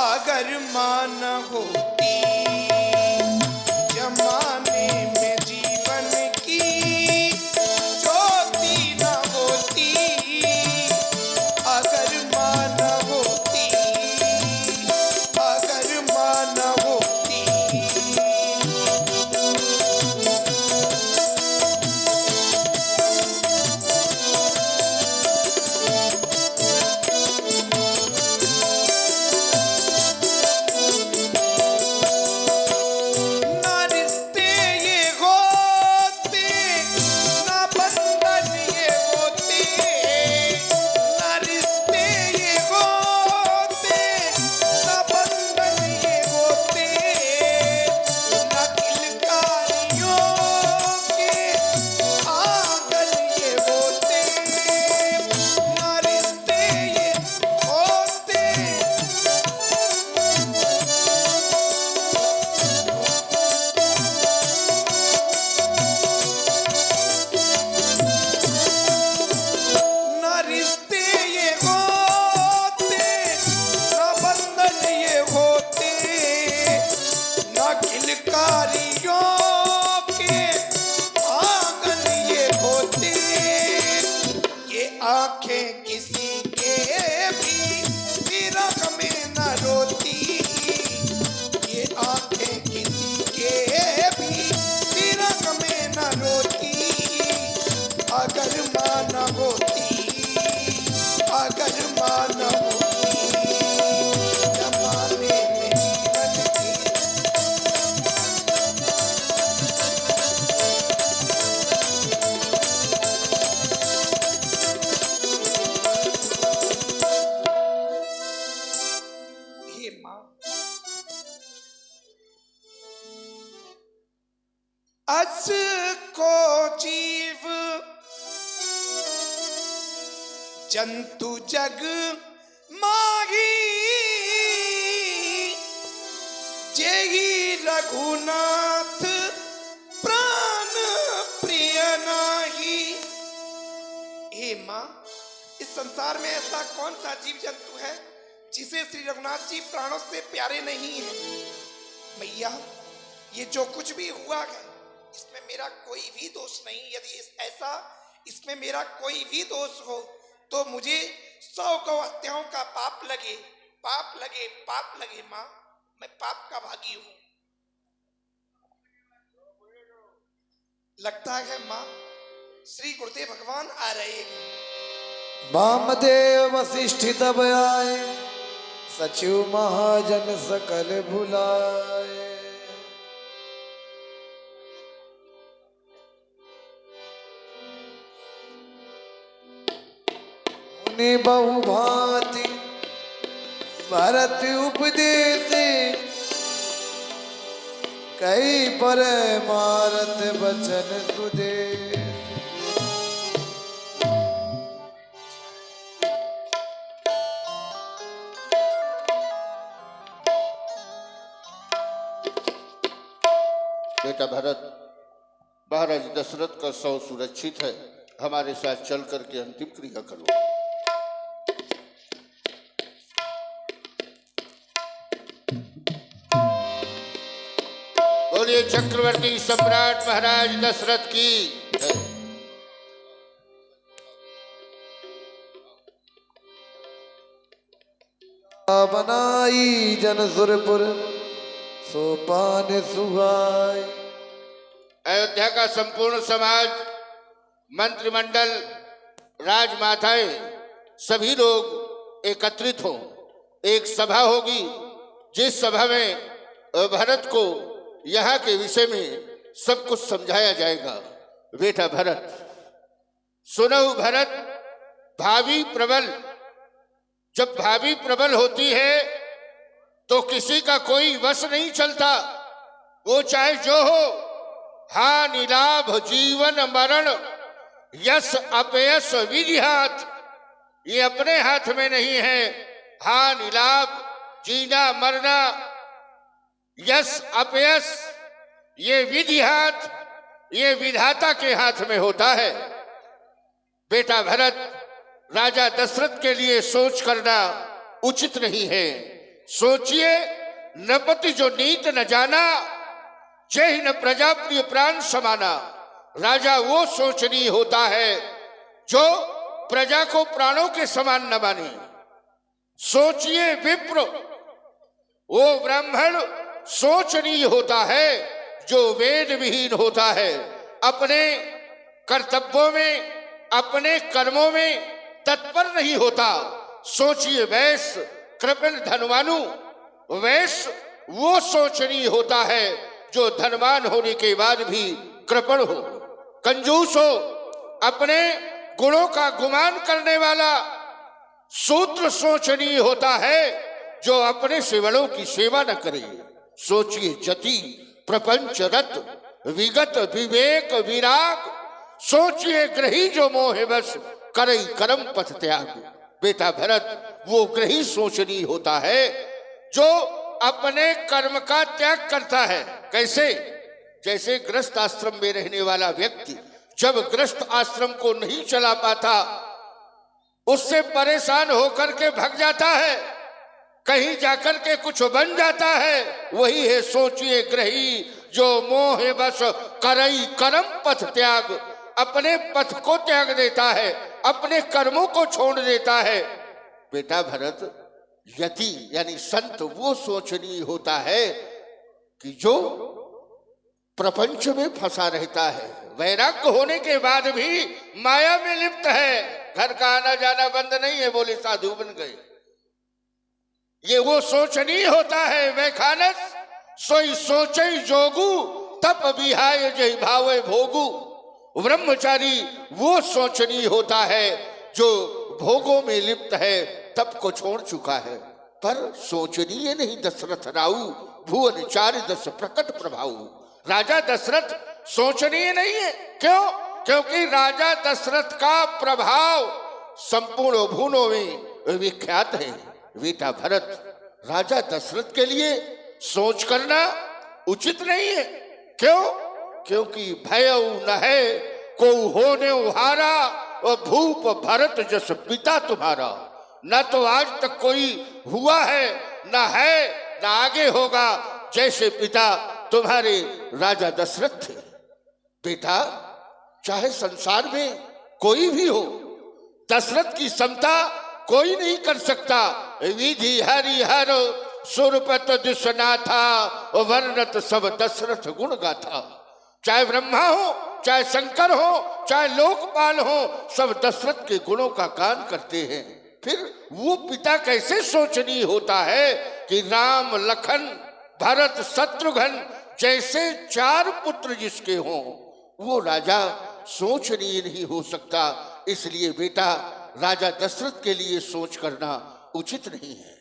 अगर मां न होती जमाने में जीवन की ज्योति न होती, अगर मां न होती, अगर मां न होती। आंखें किसी के भी विरह में न रोती, ये आंखें किसी के भी विरह में न रोती, अगर मां न होती, अगर मां न होती जमाने में जीवन की। अस को जीव जंतु जग माही, जेहि रघुनाथ प्राण प्रिय नाही। हे मां, इस संसार में ऐसा कौन सा जीव जंतु है जिसे श्री रघुनाथ जी प्राणों से प्यारे नहीं है। मैया, ये जो कुछ भी हुआ है इसमें मेरा कोई भी दोष नहीं। यदि ऐसा इसमें मेरा कोई भी दोष हो तो मुझे 100 गौ हत्याओं का पाप लगे, पाप लगे, पाप लगे। माँ, मैं पाप का भागी हूं। लगता है माँ श्री गुरुदेव भगवान आ रहे हैं। वामदेव वशिष्ठ तब आए, सचिव महाजन सकल भुलाए। मुनि बहुभांति भरत उपदेश, कई पर मारत बचन सुदेश। बेटा भरत, महाराज दशरथ का शव सुरक्षित है, हमारे साथ चल करके अंतिम क्रिया करो। बोलिए चक्रवर्ती सम्राट महाराज दशरथ की जय। बनाई जन सुरपुर सोपान सुहाय। अयोध्या का संपूर्ण समाज, मंत्रिमंडल, राजमाताएं, सभी लोग एकत्रित हों। एक सभा होगी जिस सभा में भरत को यहाँ के विषय में सब कुछ समझाया जाएगा। बेटा भरत, सुनो भरत, भावी प्रबल, जब भावी प्रबल होती है तो किसी का कोई वश नहीं चलता, वो चाहे जो हो। हानि लाभ जीवन मरण यश अपयश विधि हाथ, ये अपने हाथ में नहीं है। हानि लाभ, जीना मरना, यश अपयश, ये विधि हाथ, ये विधाता के हाथ में होता है। बेटा भरत, राजा दशरथ के लिए सोच करना उचित नहीं है। सोचिए, न पति जो नीत न जाना, जय न प्रजा प्रिय प्राण समाना। राजा वो शोचनीय होता है जो प्रजा को प्राणों के समान न माने। सोचिए विप्र, वो ब्राह्मण शोचनीय होता है जो वेद विहीन होता है, अपने कर्तव्यों में, अपने कर्मों में तत्पर नहीं होता। सोचिए वैश्य, कृपण धनवानु, वैश्य वो शोचनीय होता है जो धनवान होने के बाद भी कृपण हो, कंजूस हो, अपने गुणों का गुमान करने वाला। शूद्र शोचनीय होता है जो अपने सेवकों की सेवा न करे। सोचिए जति, प्रपंच रत, विगत विवेक विराग। सोचिए ग्रही जो मोह बस, करई कर्म पथ त्याग। बेटा भरत, वो ग्रही शोचनीय होता है जो अपने कर्म का त्याग करता है। कैसे? जैसे गृहस्थ आश्रम में रहने वाला व्यक्ति जब गृहस्थ आश्रम को नहीं चला पाता, उससे परेशान होकर के भाग जाता है, कहीं जाकर के कुछ बन जाता है, वही है सोचिए ग्रही जो मोह बस, करई कर्म पथ त्याग। अपने पथ को त्याग देता है, अपने कर्मों को छोड़ देता है। बेटा भरत, यति यानी संत वो शोचनीय होता है कि जो प्रपंच में फंसा रहता है, वैराग्य होने के बाद भी माया में लिप्त है, घर का आना जाना बंद नहीं है, बोले साधु बन गए। ये वो शोचनीय होता है। वैखानस सोई सोचई जोगु, तप विहाय जय भावे भोगु। ब्रह्मचारी वो शोचनीय होता है जो भोगों में लिप्त है, तप को छोड़ चुका है। पर शोचनीय नहीं दशरथ राऊ, भुवन चारि दस प्रकट प्रभाऊ। राजा दशरथ शोचनीय नहीं है। क्यों? क्योंकि राजा दशरथ का प्रभाव संपूर्ण भुवनों में विख्यात है। बेटा भरत, राजा दशरथ के लिए सोच करना उचित नहीं है। क्यों? क्योंकि भय न है को होने हारा, और भूप भरत जस पिता तुम्हारा। न तो आज तक कोई हुआ है, न है, न आगे होगा जैसे पिता तुम्हारे राजा दशरथ थे। बेटा, चाहे संसार में कोई भी हो, दशरथ की समता कोई नहीं कर सकता। विधि हरिहर सुरपत दुष्ना था, वर्णत सब दशरथ गुण गाथा। चाहे ब्रह्मा हो, चाहे शंकर हो, चाहे लोकपाल हो, सब दशरथ के गुणों का गान करते हैं। फिर वो पिता कैसे शोचनीय होता है कि राम लखन भरत शत्रुघ्न जैसे 4 पुत्र जिसके हों, वो राजा शोचनीय नहीं हो सकता। इसलिए बेटा, राजा दशरथ के लिए सोच करना उचित नहीं है।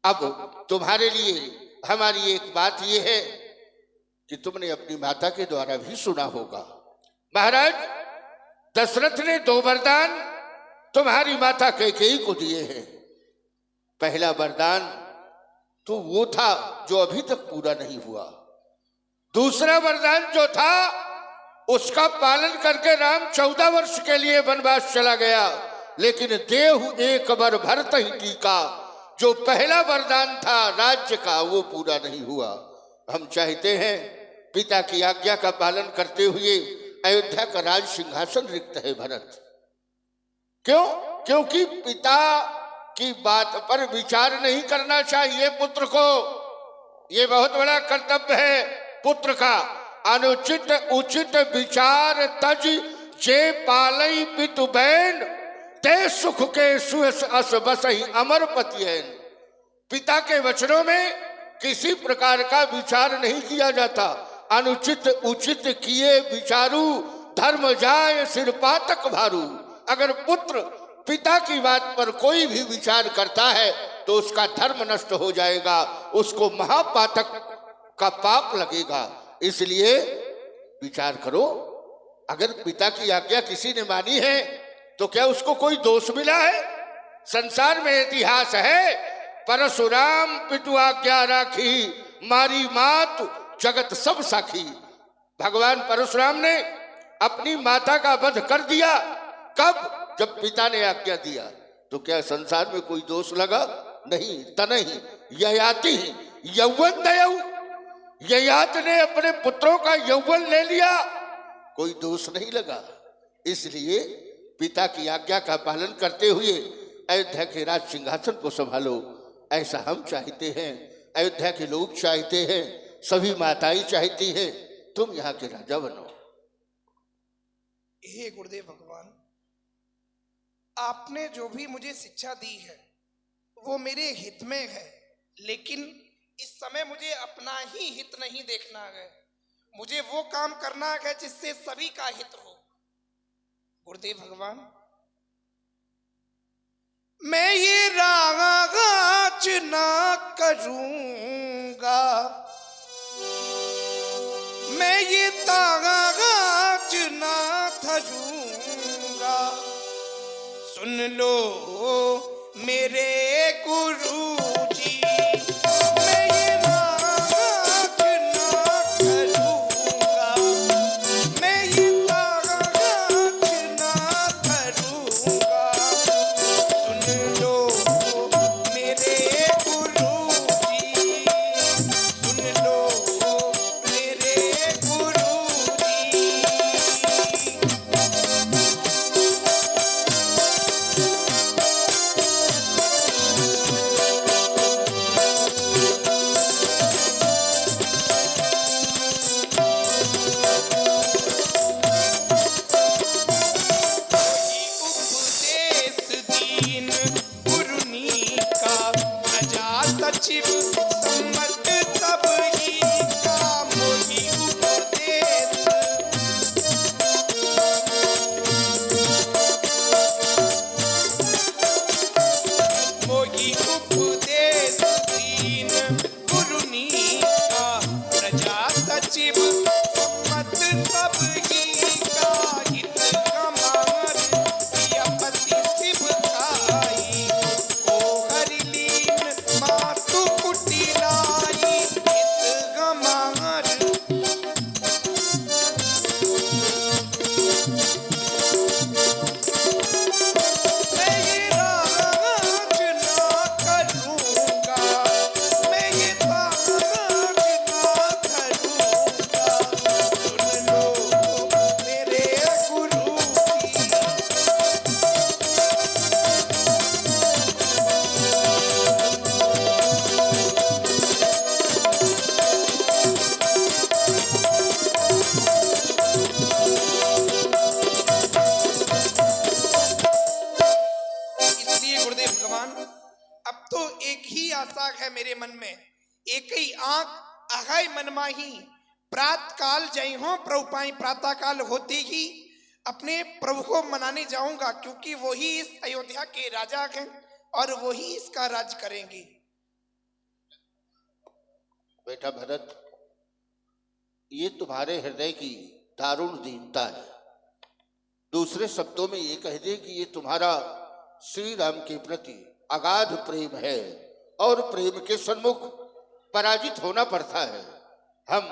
अब तुम्हारे लिए हमारी एक बात यह है कि तुमने अपनी माता के द्वारा भी सुना होगा। महाराज दशरथ ने 2 वरदान तुम्हारी माता कैकेयी को दिए हैं। पहला वरदान तो वो था जो अभी तक पूरा नहीं हुआ। दूसरा वरदान जो था उसका पालन करके राम 14 वर्ष के लिए वनवास चला गया। लेकिन देहु एक वर भरत ही टीका, जो पहला वरदान था राज्य का, वो पूरा नहीं हुआ। हम चाहते हैं पिता की आज्ञा का पालन करते हुए अयोध्या का राज सिंहासन रिक्त है भरत। क्यों? क्योंकि पिता की बात पर विचार नहीं करना चाहिए पुत्र को। ये बहुत बड़ा कर्तव्य है पुत्र का। अनुचित उचित विचार तज जे पालई पितु बैन, ते सुख के सुयस अस बसहि अमर पतियन। पिता के वचनों में किसी प्रकार का विचार नहीं किया जाता। अनुचित उचित किए विचारू, धर्म जाय सिर पातक भारू। अगर पुत्र पिता की बात पर कोई भी विचार करता है तो उसका धर्म नष्ट हो जाएगा, उसको महापातक का पाप लगेगा। इसलिए विचार करो, अगर पिता की आज्ञा किसी ने मानी है तो क्या उसको कोई दोष मिला है? संसार में इतिहास है, परशुराम पितु आज्ञा राखी, मारी मात जगत सब साखी। भगवान परशुराम ने अपनी माता का वध कर दिया। कब? जब पिता ने आज्ञा दिया। तो क्या संसार में कोई दोष लगा? नहीं, तनहि ययाति यौवन दयऊ, ययाति ने अपने पुत्रों का यौवन ले लिया, कोई दोष नहीं लगा। इसलिए पिता की आज्ञा का पालन करते हुए अयोध्या के राज सिंहासन को संभालो, ऐसा हम चाहते हैं, अयोध्या के लोग चाहते हैं, सभी माताएं चाहती हैं, तुम यहाँ के राजा बनो। हे गुरुदेव भगवान, आपने जो भी मुझे शिक्षा दी है वो मेरे हित में है, लेकिन इस समय मुझे अपना ही हित नहीं देखना है, मुझे वो काम करना है जिससे सभी का हित हो। गुरुदेव भगवान, मैं ये रागाच ना करूंगा, मैं ये तागाच ना धरूंगा, सुन लो मेरे गुरु जी, मैं ये रागाच ना करूंगा, मैं ये तागाच ना धरूंगा, सुन लो मेरे गुरु जी, सुन लो मेरे गुरु जी। उपदेश दीन गुरुनी का, प्रजा सचिव सम्मत सब ही का, मोही उपदेश मोही उपदेश दीन गुरुनी का, प्रजा सचिव सम्मत सब ही का, हित कमार प्रियपति शिव खाई, को हरि लीन मातु कुटिलाई, हित कमार मैं ये रागाच ना करूंगा, मैं ये तागाच ना धरूंगा, सुन लो मेरे गुरु जी। इसलिए गुरुदेव भगवान, अब तो एक ही आशा है मेरे मन में, एक ही आंख अहाय मन माही, प्रात काल जय हो प्रभु पाई, प्रातः काल होते ही अपने प्रभु को मनाने जाऊंगा, क्योंकि वही इस अयोध्या के राजा हैं और वही इसका राज करेंगे। बेटा भरत, ये तुम्हारे हृदय की दारुण दीनता है। दूसरे शब्दों में ये कह दे कि ये तुम्हारा श्री राम के प्रति अगाध प्रेम है और प्रेम के सन्मुख पराजित होना पड़ता है। हम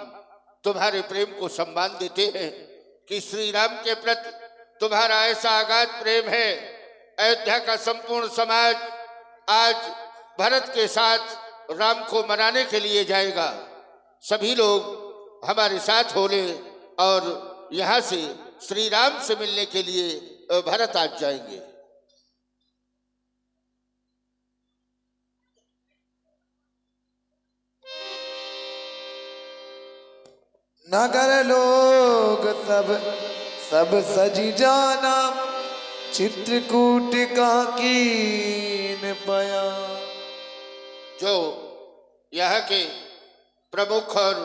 तुम्हारे प्रेम को सम्मान देते हैं कि श्री राम के प्रति तुम्हारा ऐसा अगाध प्रेम है। अयोध्या का संपूर्ण समाज आज भरत के साथ राम को मनाने के लिए जाएगा। सभी लोग हमारे साथ हो ले और यहाँ से श्री राम से मिलने के लिए भरत आज जाएंगे। नगर लोग सब सजी जाना, चित्रकूट का कीन बयां। जो यहाँ के प्रमुख और